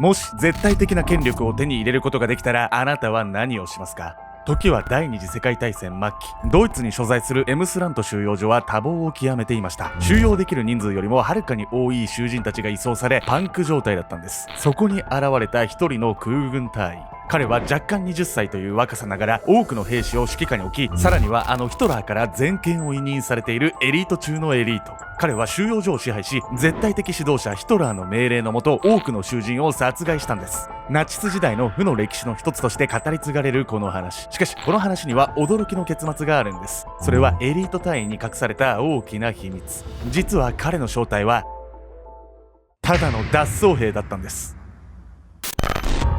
もし絶対的な権力を手に入れることができたら、あなたは何をしますか？時は第二次世界大戦末期、ドイツに所在するエムスラント収容所は多忙を極めていました。収容できる人数よりもはるかに多い囚人たちが移送され、パンク状態だったんです。そこに現れた一人の空軍隊員。彼は若干20歳という若さながら多くの兵士を指揮下に置き、さらにはヒトラーから全権を委任されているエリート中のエリート。彼は収容所を支配し、絶対的指導者ヒトラーの命令のもと多くの囚人を殺害したんです。ナチス時代の負の歴史の一つとして語り継がれるこの話。しかしこの話には驚きの結末があるんです。それはエリート隊員に隠された大きな秘密。実は彼の正体はただの脱走兵だったんです。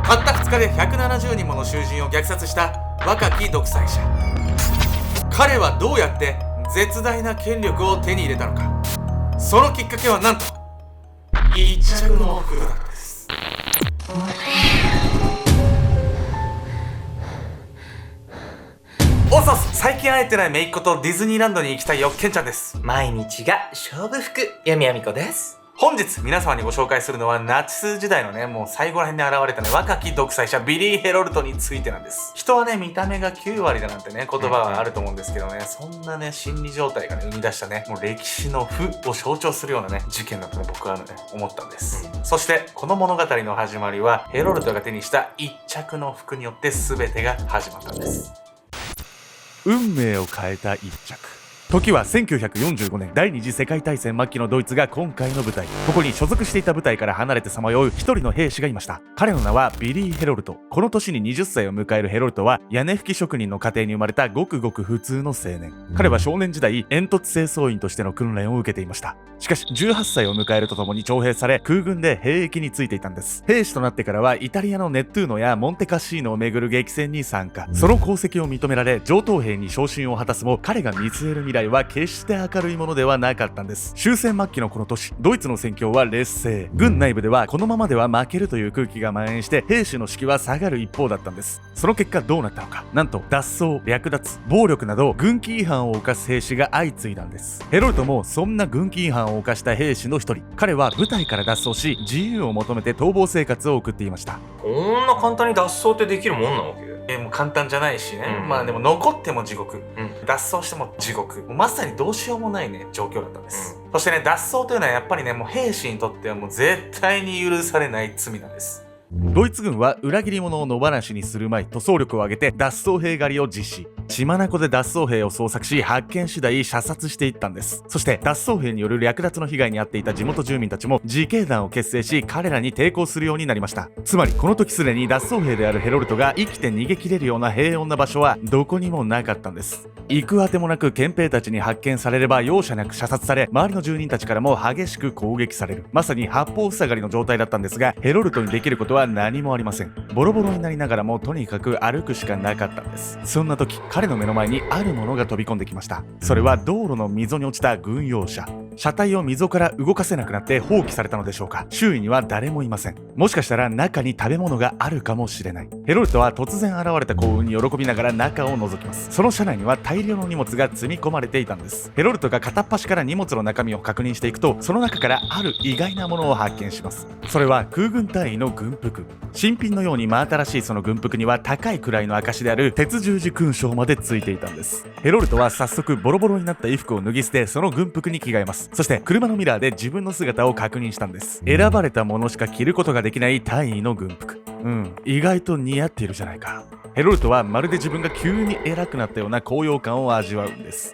たった2日で170人もの囚人を虐殺した若き独裁者。彼はどうやって絶大な権力を手に入れたのか。そのきっかけはなんと一着の服だったんです。おそす、最近会えてない姪っ子とディズニーランドに行きたいよ、ケンちゃんです。毎日が勝負服、闇やみこです。本日皆様にご紹介するのはナチス時代のね、もう最後ら辺に現れたね、若き独裁者ビリー・ヘロルトについてなんです。人はね、見た目が9割だなんてね、言葉はあると思うんですけどね、そんなね、心理状態がね、生み出したね、もう歴史の負を象徴するようなね、事件だとね、僕はね、思ったんです。そして、この物語の始まりは、ヘロルトが手にした一着の服によって全てが始まったんです。運命を変えた一着。時は1945年、第二次世界大戦末期のドイツが今回の舞台。ここに所属していた部隊から離れてさまよう一人の兵士がいました。彼の名はビリー・ヘロルト。この年に20歳を迎えるヘロルトは屋根拭き職人の家庭に生まれたごくごく普通の青年。彼は少年時代煙突清掃員としての訓練を受けていました。しかし18歳を迎えるとともに徴兵され、空軍で兵役についていたんです。兵士となってからはイタリアのネットゥーノやモンテカシーノを巡る激戦に参加。その功績を認められ上等兵に昇進を果たすも、彼が見据える未来は決して明るいものではなかったんです。終戦末期のこの年、ドイツの戦況は劣勢。軍内部ではこのままでは負けるという空気が蔓延して、兵士の士気は下がる一方だったんです。その結果どうなったのか。なんと脱走、略奪、暴力など軍紀違反を犯す兵士が相次いだんです。ヘロルトもそんな軍紀違反を犯した兵士の一人。彼は部隊から脱走し、自由を求めて逃亡生活を送っていました。こんな簡単に脱走ってできるもんなわけ？もう簡単じゃないしね、まあでも残っても地獄、脱走しても地獄、まさにどうしようもないね状況だったんです、そしてね、脱走というのはやっぱりね、もう兵士にとってはもう絶対に許されない罪なんです。ドイツ軍は裏切り者を野放しにするまいと総力を挙げて脱走兵狩りを実施。血眼で脱走兵を捜索し、発見次第射殺していったんです。そして脱走兵による略奪の被害に遭っていた地元住民たちも自警団を結成し、彼らに抵抗するようになりました。つまりこの時すでに脱走兵であるヘロルトが生きて逃げ切れるような平穏な場所はどこにもなかったんです。行くあてもなく憲兵たちに発見されれば容赦なく射殺され、周りの住人たちからも激しく攻撃される、まさに八方塞がりの状態だったんですが、ヘロルトにできることは何もありません。ボロボロになりながらもとにかく歩くしかなかったんです。そんな時、彼の目の前にあるものが飛び込んできました。それは道路の溝に落ちた軍用車。車体を溝から動かせなくなって放棄されたのでしょうか。周囲には誰もいません。もしかしたら中に食べ物があるかもしれない。ヘロルトは突然現れた幸運に喜びながら中を覗きます。その車内には大量の荷物が積み込まれていたんです。ヘロルトが片っ端から荷物の中身を確認していくと、その中からある意外なものを発見します。それは空軍隊員の軍服。新品のように真新しいその軍服には高い位の証である鉄十字勲章までついていたんです。ヘロルトは早速ボロボロになった衣服を脱ぎ捨て、その軍服に着替えます。そして車のミラーで自分の姿を確認したんです。選ばれたものしか着ることができない大尉の軍服。意外と似合っているじゃないか。ヘロルトはまるで自分が急に偉くなったような高揚感を味わうんです。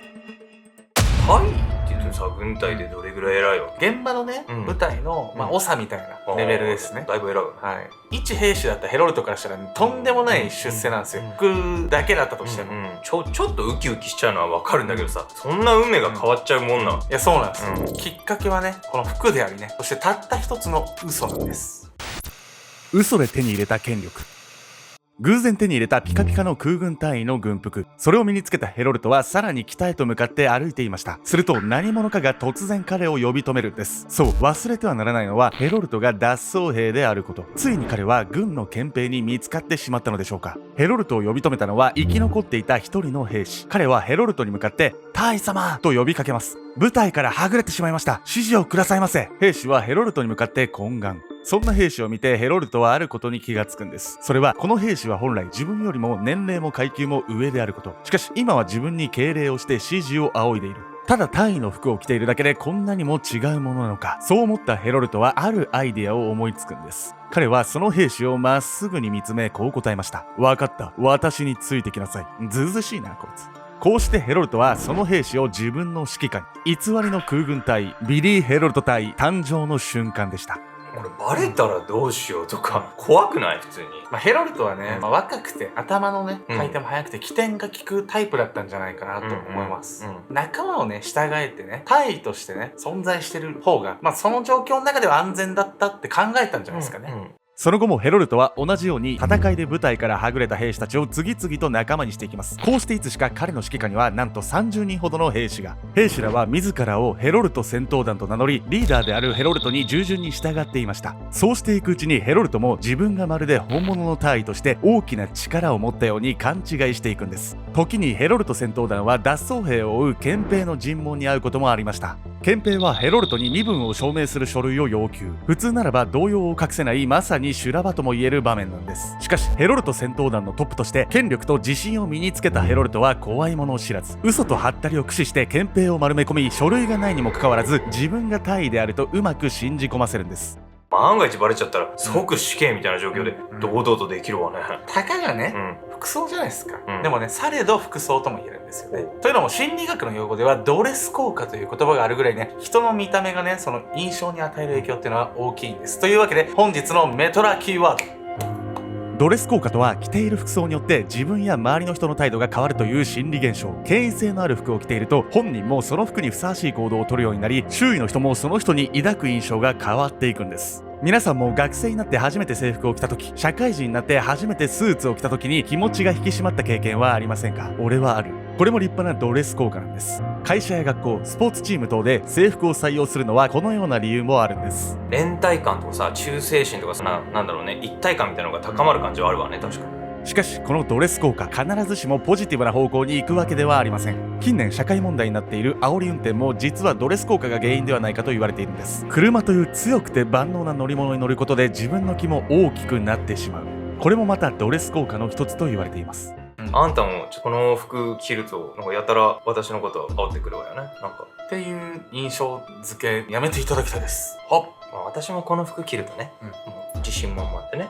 はいって言うとさ、軍隊でどれぐらい偉いわけ？現場のね、部隊の、長みたいなレベルですね。だいぶ偉い。はい。一兵士だったヘロルトからしたら、とんでもない出世なんですよ。服だけだったとしても。ちょっとウキウキしちゃうのはわかるんだけどさ、そんな運命が変わっちゃうもんな。いや、そうなんですよ。きっかけはね、この服でありね、そしてたった一つの嘘なんです。嘘で手に入れた権力。偶然手に入れたピカピカの空軍隊員の軍服。それを身につけたヘロルトはさらに北へと向かって歩いていました。すると何者かが突然彼を呼び止めるんです。そう、忘れてはならないのはヘロルトが脱走兵であること。ついに彼は軍の憲兵に見つかってしまったのでしょうか。ヘロルトを呼び止めたのは生き残っていた一人の兵士。彼はヘロルトに向かって、大様と呼びかけます。部隊からはぐれてしまいました。指示をくださいませ。兵士はヘロルトに向かって懇願。そんな兵士を見てヘロルトはあることに気がつくんです。それはこの兵士は本来自分よりも年齢も階級も上であること。しかし今は自分に敬礼をして指示を仰いでいる。ただ大尉の服を着ているだけでこんなにも違うものなのか。そう思ったヘロルトはあるアイデアを思いつくんです。彼はその兵士をまっすぐに見つめこう答えました。わかった。私についてきなさい。ずうずしいなこいつ。こうしてヘロルトはその兵士を自分の指揮下に、偽りの空軍隊ビリー・ヘロルト隊誕生の瞬間でした。これバレたらどうしようとか怖くない？普通に。ヘロルトはね、若くて頭のね回転も速くて起点が効くタイプだったんじゃないかなと思います。仲間をね従えてね大尉としてね存在してる方がその状況の中では安全だったって考えたんじゃないですかね。その後もヘロルトは同じように戦いで部隊からはぐれた兵士たちを次々と仲間にしていきます。こうしていつしか彼の指揮下にはなんと30人ほどの兵士が。兵士らは自らをヘロルト戦闘団と名乗り、リーダーであるヘロルトに従順に従っていました。そうしていくうちにヘロルトも自分がまるで本物の大尉として大きな力を持ったように勘違いしていくんです。時にヘロルト戦闘団は脱走兵を追う憲兵の尋問に遭うこともありました。憲兵はヘロルトに身分を証明する書類を要求。普通ならば動揺を隠せないまさに修羅場とも言える場面なんです。しかしヘロルト戦闘団のトップとして権力と自信を身につけたヘロルトは怖いものを知らず、嘘とハッタリを駆使して憲兵を丸め込み、書類がないにもかかわらず自分が大尉であるとうまく信じ込ませるんです。万が一バレちゃったら即死刑みたいな状況で堂々とできるわね。たかがね、服装じゃないですか。でもね、されど服装とも言えるんですよね。というのも心理学の用語ではドレス効果という言葉があるぐらいね、人の見た目がね、その印象に与える影響っていうのは大きいんです。というわけで本日のメトラキーワード。ドレス効果とは着ている服装によって自分や周りの人の態度が変わるという心理現象。権威性のある服を着ていると本人もその服にふさわしい行動をとるようになり、周囲の人もその人に抱く印象が変わっていくんです。皆さんも学生になって初めて制服を着た時、社会人になって初めてスーツを着た時に気持ちが引き締まった経験はありませんか？俺はある。これも立派なドレス効果なんです。会社や学校、スポーツチーム等で制服を採用するのはこのような理由もあるんです。連帯感とかさ、忠誠心とかさ、なんだろうね、一体感みたいなのが高まる感じはあるわね、確かに。しかしこのドレス効果、必ずしもポジティブな方向に行くわけではありません。近年社会問題になっている煽り運転も実はドレス効果が原因ではないかと言われているんです。車という強くて万能な乗り物に乗ることで自分の気も大きくなってしまう。これもまたドレス効果の一つと言われています。あんたもこの服着るとなんかやたら私のことを煽ってくるわよね。なんかっていう印象付けやめていただきたいです。私もこの服着るとね、もう自信満々でね。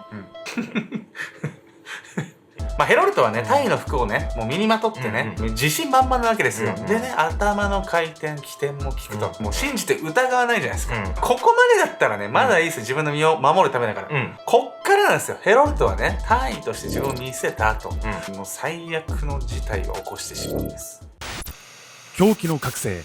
ヘロルトはね、タイの服をね、もう身にまとってね、自信満々なわけですよ。でね、頭の回転、起点も効くと、もう信じて疑わないじゃないですか。ここまでだったらね、まだいいですよ。自分の身を守るためだから。こっからなんですよ。ヘロルトはね、タイとして自分を見せた後、もう最悪の事態を起こしてしまうんです。狂気の覚醒。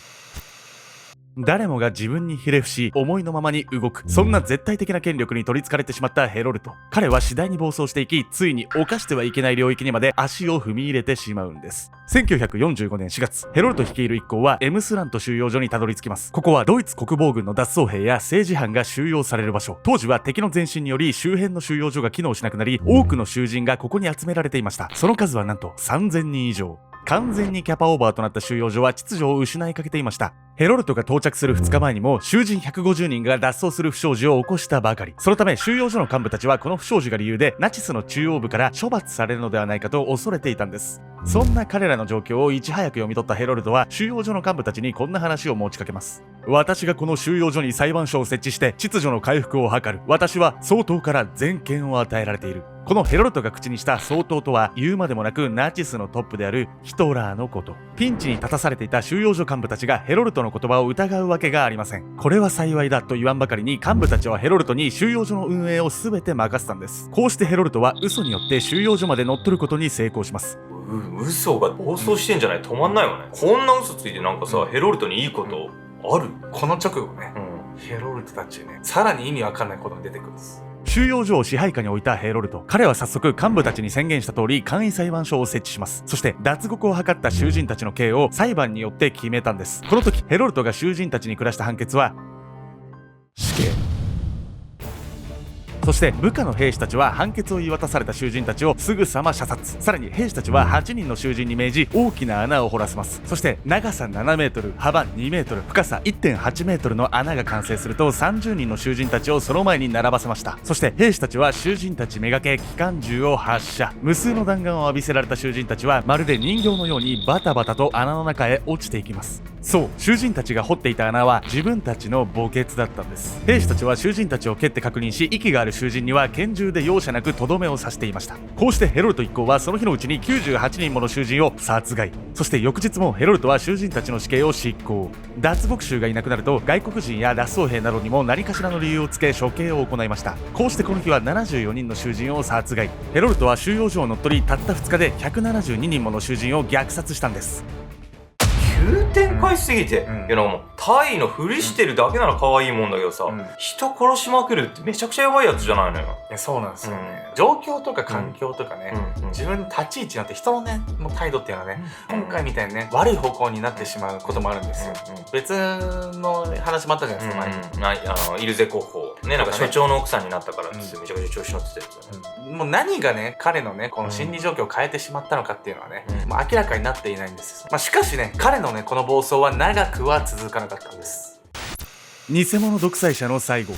誰もが自分にひれ伏し思いのままに動く、そんな絶対的な権力に取りつかれてしまったヘロルト。彼は次第に暴走していき、ついに犯してはいけない領域にまで足を踏み入れてしまうんです。1945年4月、ヘロルト率いる一行はエムスラント収容所にたどり着きます。ここはドイツ国防軍の脱走兵や政治犯が収容される場所。当時は敵の前進により周辺の収容所が機能しなくなり、多くの囚人がここに集められていました。その数はなんと3000人以上。完全にキャパオーバーとなった収容所は秩序を失いかけていました。ヘロルトが到着する2日前にも囚人150人が脱走する不祥事を起こしたばかり。そのため収容所の幹部たちはこの不祥事が理由でナチスの中央部から処罰されるのではないかと恐れていたんです。そんな彼らの状況をいち早く読み取ったヘロルトは収容所の幹部たちにこんな話を持ちかけます。私がこの収容所に裁判所を設置して秩序の回復を図る。私は総統から全権を与えられている。このヘロルトが口にした総統とは言うまでもなくナチスのトップであるヒトラーのこと。ピンチに立たされていた収容所幹部たちがヘロルトの言葉を疑うわけがありません。これは幸いだと言わんばかりに幹部たちはヘロルトに収容所の運営を全て任せたんです。こうしてヘロルトは嘘によって収容所まで乗っ取ることに成功します。嘘が暴走してんじゃない？止まんないよね。こんな嘘ついてなんかさ、ヘロルトにいいことある？この直後ね、ヘロルトたちね、さらに意味わかんないことが出てくるんです。収容所を支配下に置いたヘロルト。彼は早速幹部たちに宣言した通り簡易裁判所を設置します。そして脱獄を図った囚人たちの刑を裁判によって決めたんです。この時ヘロルトが囚人たちに下した判決は死刑。そして部下の兵士たちは判決を言い渡された囚人たちをすぐさま射殺。さらに兵士たちは8人の囚人に命じ大きな穴を掘らせます。そして長さ7メートル、幅2メートル、深さ 1.8 メートルの穴が完成すると30人の囚人たちをその前に並ばせました。そして兵士たちは囚人たちめがけ機関銃を発射。無数の弾丸を浴びせられた囚人たちはまるで人形のようにバタバタと穴の中へ落ちていきます。そう、囚人たちが掘っていた穴は自分たちの墓穴だったんです。兵士たちは囚人たちを蹴って確認し、息がある囚人には拳銃で容赦なくとどめを刺していました。こうしてヘロルト一行はその日のうちに98人もの囚人を殺害。そして翌日もヘロルトは囚人たちの死刑を執行。脱獄囚がいなくなると外国人や脱走兵などにも何かしらの理由をつけ処刑を行いました。こうしてこの日は74人の囚人を殺害。ヘロルトは収容所を乗っ取り、たった2日で172人もの囚人を虐殺したんです。急展開すぎて、いやなんかもうタイのふりしてるだけなら可愛いもんだけどさ、人殺しまくるってめちゃくちゃやばいやつじゃないのよ。いやそうなんですよね、状況とか環境とかね、自分の立ち位置になって人のねの態度っていうのはね、今回みたいにね悪い方向になってしまうこともあるんですよ、別の話もあったじゃないですか、前に、イルゼ候補ね、なんか所長の奥さんになったからってめちゃくちゃ調子乗ってたやつだね、もう何がね彼のねこの心理状況を変えてしまったのかっていうのはね、もう明らかになっていないんですよ。しかしね彼のねこの暴走は長くは続かなかったんです。偽物独裁者の最後。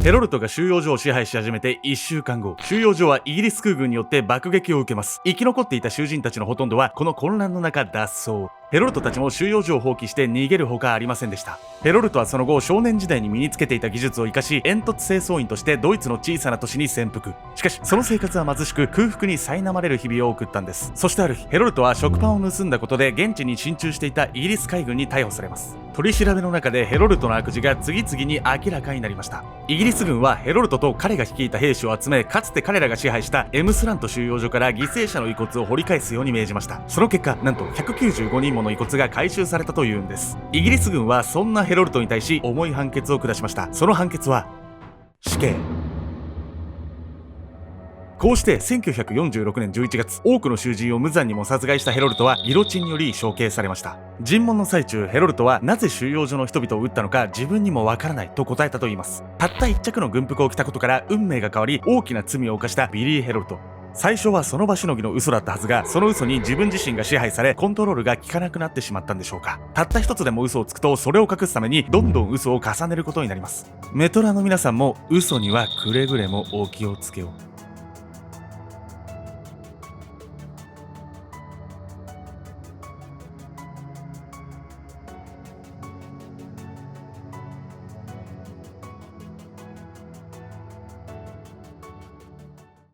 ヘロルトが収容所を支配し始めて1週間後、収容所はイギリス空軍によって爆撃を受けます。生き残っていた囚人たちのほとんどはこの混乱の中脱走。ヘロルトたちも収容所を放棄して逃げるほかありませんでした。ヘロルトはその後少年時代に身につけていた技術を生かし、煙突清掃員としてドイツの小さな都市に潜伏。しかしその生活は貧しく空腹に苛まれる日々を送ったんです。そしてある日、ヘロルトは食パンを盗んだことで現地に進駐していたイギリス海軍に逮捕されます。取り調べの中でヘロルトの悪事が次々に明らかになりました。イギリス軍はヘロルトと彼が率いた兵士を集め、かつて彼らが支配したエムスラント収容所から犠牲者の遺骨を掘り返すように命じました。その結果、なんと195人もの遺骨が回収されたというんです。イギリス軍はそんなヘロルトに対し重い判決を下しました。その判決は死刑。こうして1946年11月、多くの囚人を無残にも殺害したヘロルトはギロチンにより処刑されました。尋問の最中、ヘロルトはなぜ収容所の人々を撃ったのか自分にもわからないと答えたといいます。たった一着の軍服を着たことから運命が変わり、大きな罪を犯したビリー・ヘロルト。最初はその場しのぎの嘘だったはずが、その嘘に自分自身が支配されコントロールが効かなくなってしまったんでしょうか。たった一つでも嘘をつくと、それを隠すためにどんどん嘘を重ねることになります。メトラの皆さんも嘘にはくれぐれもお気をつけを。